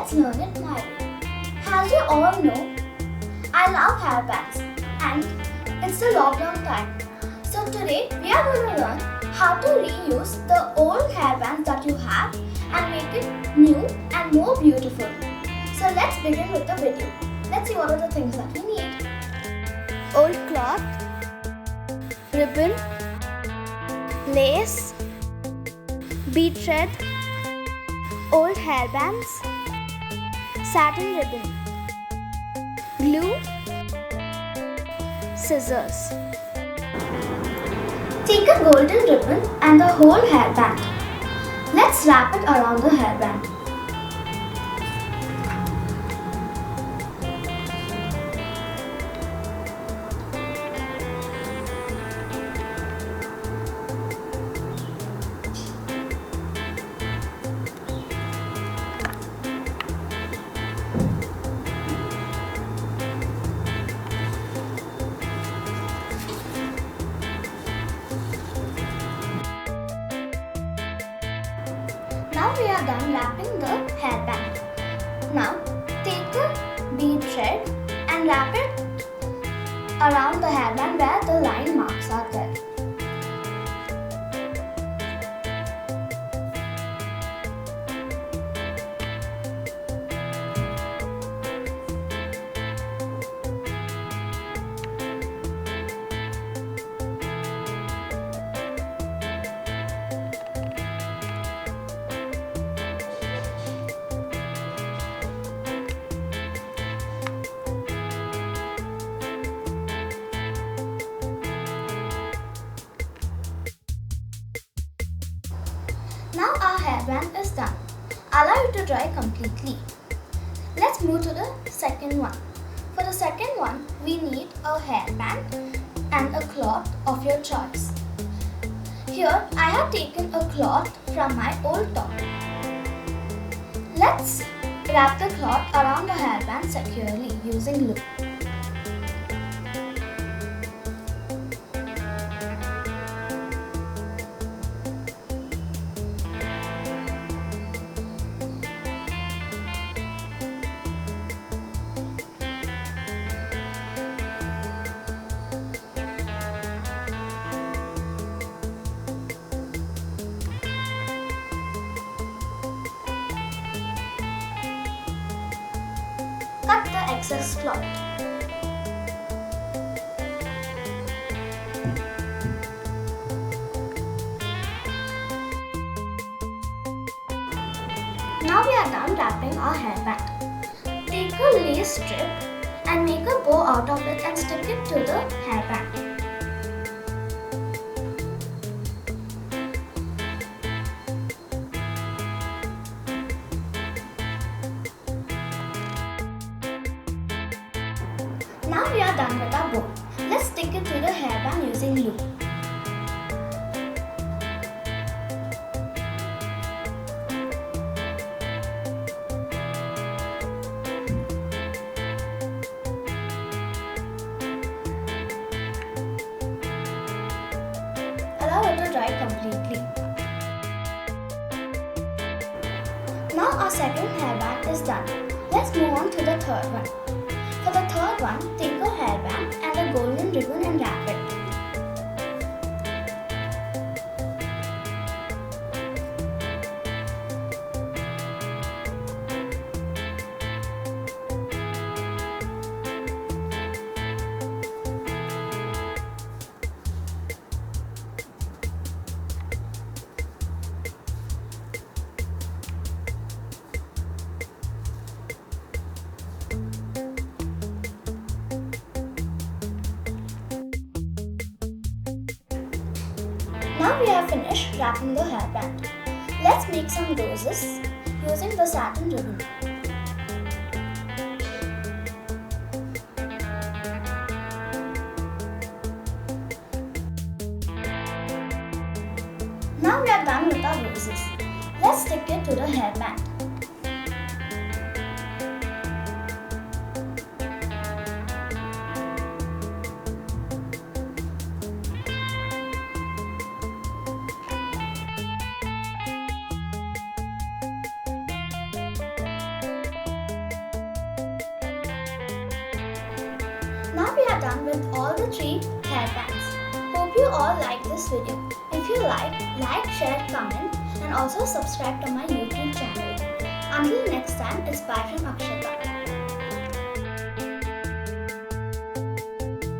let's learn it my way. As you all know, I love hairbands and it's a long time. So today we are going to learn how to reuse the old hairbands that you have and make it new and more beautiful. So let's begin with the video. Let's see what are the things that we need. Old cloth, ribbon, lace, bead thread, old hairbands, satin ribbon, glue, scissors. Take a golden ribbon and the whole hairband. Let's wrap it around the hairband. Now we are done wrapping the hairband. Now take a bead thread and wrap it around the hairband where the line marks are there. Now our hairband is done. Allow it to dry completely. Let's move to the second one. For the second one, we need a hairband and a cloth of your choice. Here, I have taken a cloth from my old top. Let's wrap the cloth around the hairband securely using glue. Cut the excess cloth. Now we are done wrapping our hairband. Take a lace strip and make a bow out of it and stick it to the hairband. Now we are done with our bow. Let's stick it to the hairband using glue. Allow it to dry completely. Now our second hairband is done. Let's move on to the third one. For the third one, take a hairband and a golden ribbon and wrap it. Now we have finished wrapping the hairband. Let's make some roses using the satin ribbon. Now we are done with our roses. Let's stick it to the hairband. Now we are done with all the 3 hairbands. Hope you all like this video. If you like, share, comment and also subscribe to my YouTube channel. Until next time, it's bye from Akshatha.